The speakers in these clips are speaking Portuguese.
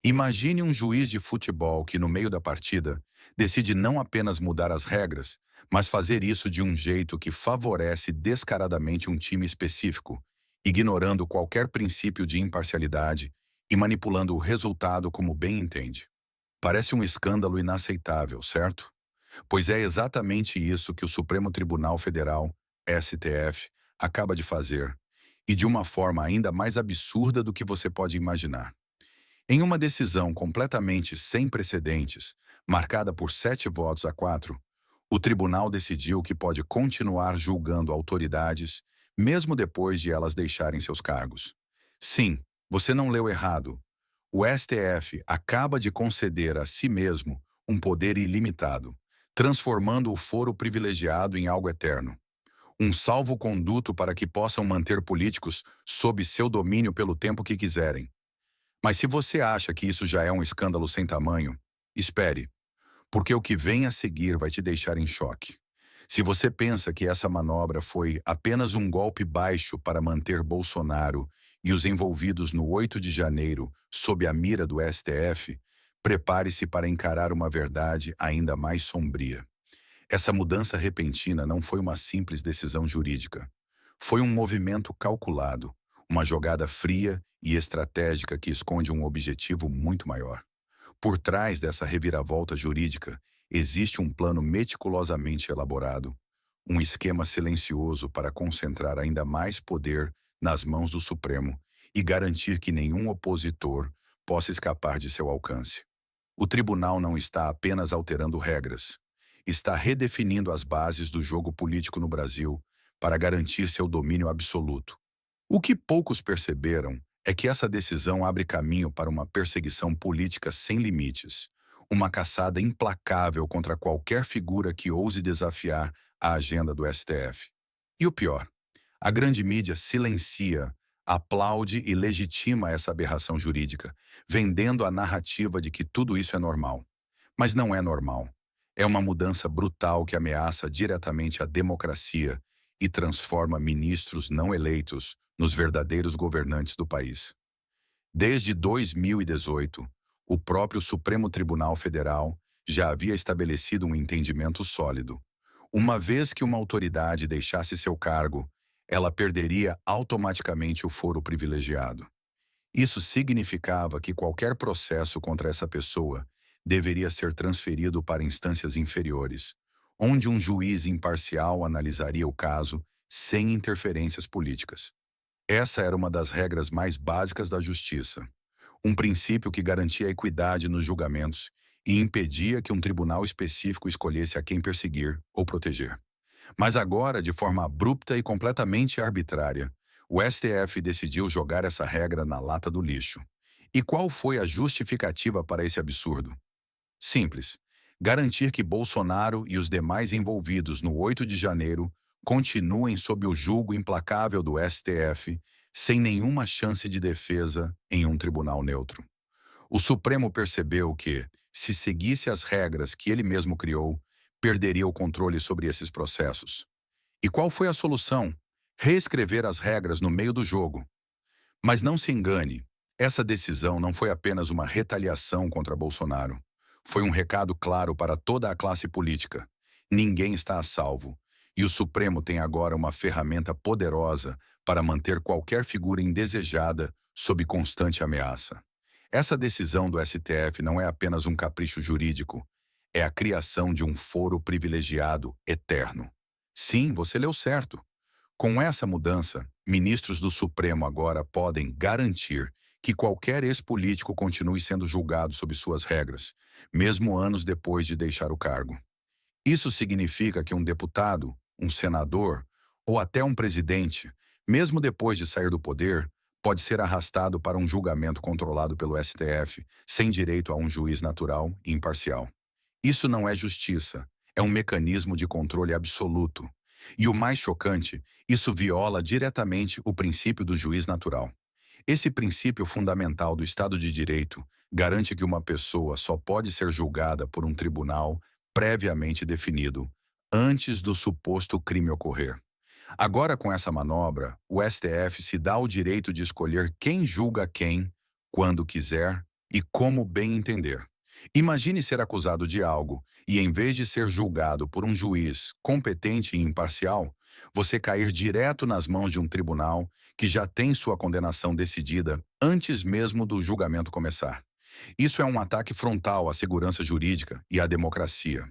Imagine um juiz de futebol que, no meio da partida, decide não apenas mudar as regras, mas fazer isso de um jeito que favorece descaradamente um time específico, ignorando qualquer princípio de imparcialidade e manipulando o resultado como bem entende. Parece um escândalo inaceitável, certo? Pois é exatamente isso que o Supremo Tribunal Federal, STF, acaba de fazer, e de uma forma ainda mais absurda do que você pode imaginar. Em uma decisão completamente sem precedentes, marcada por 7 votos a 4, o tribunal decidiu que pode continuar julgando autoridades, mesmo depois de elas deixarem seus cargos. Sim, você não leu errado. O STF acaba de conceder a si mesmo um poder ilimitado, transformando o foro privilegiado em algo eterno. Um salvo-conduto para que possam manter políticos sob seu domínio pelo tempo que quiserem. Mas se você acha que isso já é um escândalo sem tamanho, espere, porque o que vem a seguir vai te deixar em choque. Se você pensa que essa manobra foi apenas um golpe baixo para manter Bolsonaro e os envolvidos no 8 de janeiro sob a mira do STF, prepare-se para encarar uma verdade ainda mais sombria. Essa mudança repentina não foi uma simples decisão jurídica. Foi um movimento calculado, uma jogada fria e estratégica que esconde um objetivo muito maior. Por trás dessa reviravolta jurídica, existe um plano meticulosamente elaborado, um esquema silencioso para concentrar ainda mais poder nas mãos do Supremo e garantir que nenhum opositor possa escapar de seu alcance. O tribunal não está apenas alterando regras, está redefinindo as bases do jogo político no Brasil para garantir seu domínio absoluto. O que poucos perceberam é que essa decisão abre caminho para uma perseguição política sem limites, uma caçada implacável contra qualquer figura que ouse desafiar a agenda do STF. E o pior, a grande mídia silencia, aplaude e legitima essa aberração jurídica, vendendo a narrativa de que tudo isso é normal. Mas não é normal. É uma mudança brutal que ameaça diretamente a democracia e transforma ministros não eleitos nos verdadeiros governantes do país. Desde 2018, o próprio Supremo Tribunal Federal já havia estabelecido um entendimento sólido. Uma vez que uma autoridade deixasse seu cargo, ela perderia automaticamente o foro privilegiado. Isso significava que qualquer processo contra essa pessoa deveria ser transferido para instâncias inferiores, onde um juiz imparcial analisaria o caso sem interferências políticas. Essa era uma das regras mais básicas da justiça, um princípio que garantia a equidade nos julgamentos e impedia que um tribunal específico escolhesse a quem perseguir ou proteger. Mas agora, de forma abrupta e completamente arbitrária, o STF decidiu jogar essa regra na lata do lixo. E qual foi a justificativa para esse absurdo? Simples. Garantir que Bolsonaro e os demais envolvidos no 8 de janeiro continuem sob o julgo implacável do STF, sem nenhuma chance de defesa em um tribunal neutro. O Supremo percebeu que, se seguisse as regras que ele mesmo criou, perderia o controle sobre esses processos. E qual foi a solução? Reescrever as regras no meio do jogo. Mas não se engane, essa decisão não foi apenas uma retaliação contra Bolsonaro. Foi um recado claro para toda a classe política. Ninguém está a salvo. E o Supremo tem agora uma ferramenta poderosa para manter qualquer figura indesejada sob constante ameaça. Essa decisão do STF não é apenas um capricho jurídico, é a criação de um foro privilegiado eterno. Sim, você leu certo. Com essa mudança, ministros do Supremo agora podem garantir que qualquer ex-político continue sendo julgado sob suas regras, mesmo anos depois de deixar o cargo. Isso significa que um deputado, um senador ou até um presidente, mesmo depois de sair do poder, pode ser arrastado para um julgamento controlado pelo STF, sem direito a um juiz natural e imparcial. Isso não é justiça, é um mecanismo de controle absoluto. E o mais chocante, isso viola diretamente o princípio do juiz natural. Esse princípio fundamental do Estado de Direito garante que uma pessoa só pode ser julgada por um tribunal previamente definido, antes do suposto crime ocorrer. Agora, com essa manobra, o STF se dá o direito de escolher quem julga quem, quando quiser e como bem entender. Imagine ser acusado de algo e, em vez de ser julgado por um juiz competente e imparcial, você cair direto nas mãos de um tribunal que já tem sua condenação decidida antes mesmo do julgamento começar. Isso é um ataque frontal à segurança jurídica e à democracia.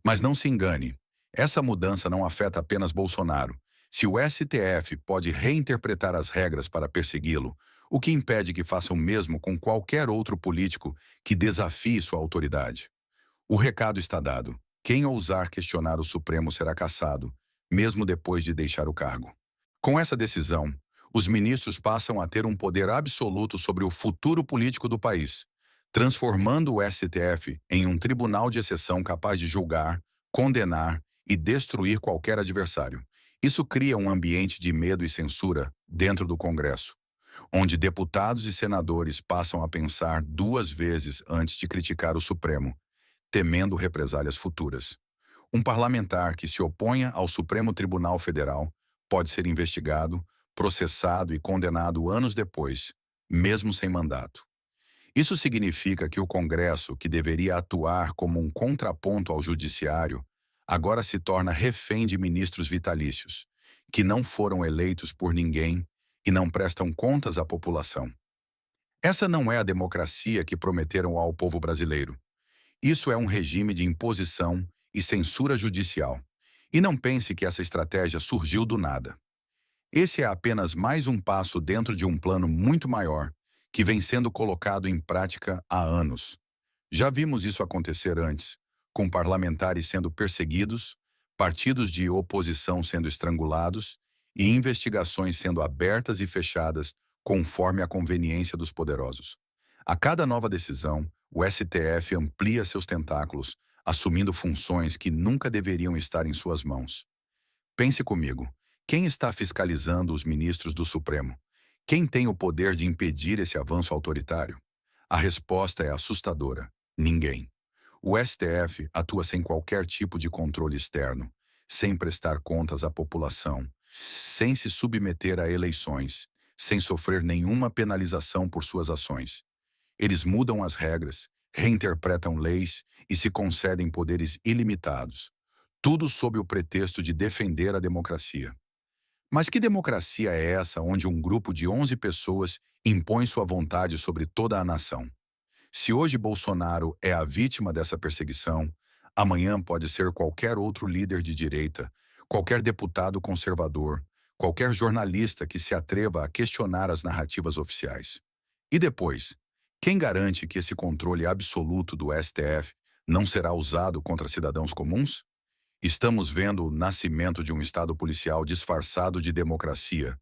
Mas não se engane, essa mudança não afeta apenas Bolsonaro. Se o STF pode reinterpretar as regras para persegui-lo, o que impede que faça o mesmo com qualquer outro político que desafie sua autoridade? O recado está dado. Quem ousar questionar o Supremo será cassado, mesmo depois de deixar o cargo. Com essa decisão, os ministros passam a ter um poder absoluto sobre o futuro político do país, transformando o STF em um tribunal de exceção capaz de julgar, condenar e destruir qualquer adversário. Isso cria um ambiente de medo e censura dentro do Congresso, onde deputados e senadores passam a pensar duas vezes antes de criticar o Supremo, temendo represálias futuras. Um parlamentar que se oponha ao Supremo Tribunal Federal pode ser investigado, processado e condenado anos depois, mesmo sem mandato. Isso significa que o Congresso, que deveria atuar como um contraponto ao Judiciário, agora se torna refém de ministros vitalícios, que não foram eleitos por ninguém e não prestam contas à população. Essa não é a democracia que prometeram ao povo brasileiro. Isso é um regime de imposição e censura judicial. E não pense que essa estratégia surgiu do nada. Esse é apenas mais um passo dentro de um plano muito maior, que vem sendo colocado em prática há anos. Já vimos isso acontecer antes, com parlamentares sendo perseguidos, partidos de oposição sendo estrangulados e investigações sendo abertas e fechadas conforme a conveniência dos poderosos. A cada nova decisão, o STF amplia seus tentáculos, assumindo funções que nunca deveriam estar em suas mãos. Pense comigo, quem está fiscalizando os ministros do Supremo? Quem tem o poder de impedir esse avanço autoritário? A resposta é assustadora: ninguém. O STF atua sem qualquer tipo de controle externo, sem prestar contas à população, sem se submeter a eleições, sem sofrer nenhuma penalização por suas ações. Eles mudam as regras, reinterpretam leis e se concedem poderes ilimitados, tudo sob o pretexto de defender a democracia. Mas que democracia é essa onde um grupo de 11 pessoas impõe sua vontade sobre toda a nação? Se hoje Bolsonaro é a vítima dessa perseguição, amanhã pode ser qualquer outro líder de direita, qualquer deputado conservador, qualquer jornalista que se atreva a questionar as narrativas oficiais. E depois, quem garante que esse controle absoluto do STF não será usado contra cidadãos comuns? Estamos vendo o nascimento de um Estado policial disfarçado de democracia,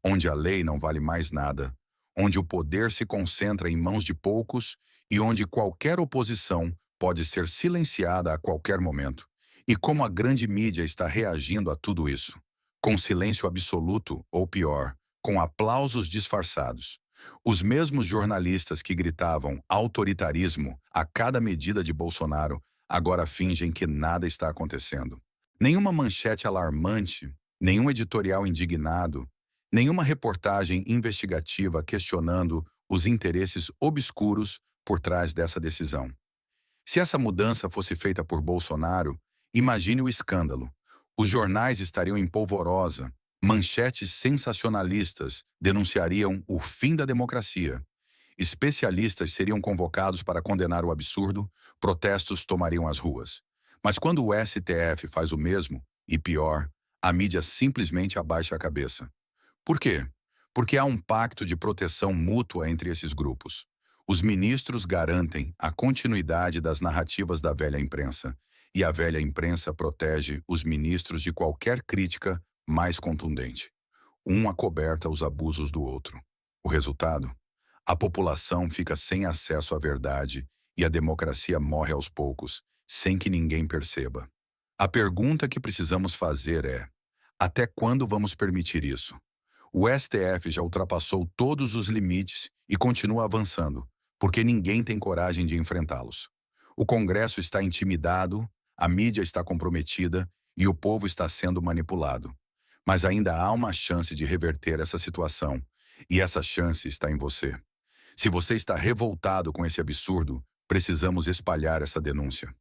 onde a lei não vale mais nada, onde o poder se concentra em mãos de poucos e onde qualquer oposição pode ser silenciada a qualquer momento. E como a grande mídia está reagindo a tudo isso? Com silêncio absoluto ou pior, com aplausos disfarçados. Os mesmos jornalistas que gritavam autoritarismo a cada medida de Bolsonaro agora fingem que nada está acontecendo. Nenhuma manchete alarmante, nenhum editorial indignado, nenhuma reportagem investigativa questionando os interesses obscuros por trás dessa decisão. Se essa mudança fosse feita por Bolsonaro, imagine o escândalo. Os jornais estariam em polvorosa, manchetes sensacionalistas denunciariam o fim da democracia. Especialistas seriam convocados para condenar o absurdo, protestos tomariam as ruas. Mas quando o STF faz o mesmo, e pior, a mídia simplesmente abaixa a cabeça. Por quê? Porque há um pacto de proteção mútua entre esses grupos. Os ministros garantem a continuidade das narrativas da velha imprensa, e a velha imprensa protege os ministros de qualquer crítica mais contundente. Um acoberta os abusos do outro. O resultado? A população fica sem acesso à verdade e a democracia morre aos poucos, sem que ninguém perceba. A pergunta que precisamos fazer é: até quando vamos permitir isso? O STF já ultrapassou todos os limites e continua avançando, porque ninguém tem coragem de enfrentá-los. O Congresso está intimidado, a mídia está comprometida e o povo está sendo manipulado. Mas ainda há uma chance de reverter essa situação, e essa chance está em você. Se você está revoltado com esse absurdo, precisamos espalhar essa denúncia.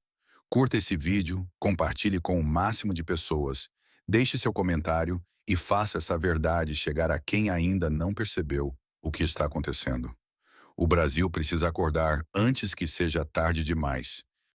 Curta esse vídeo, compartilhe com o máximo de pessoas, deixe seu comentário e faça essa verdade chegar a quem ainda não percebeu o que está acontecendo. O Brasil precisa acordar antes que seja tarde demais.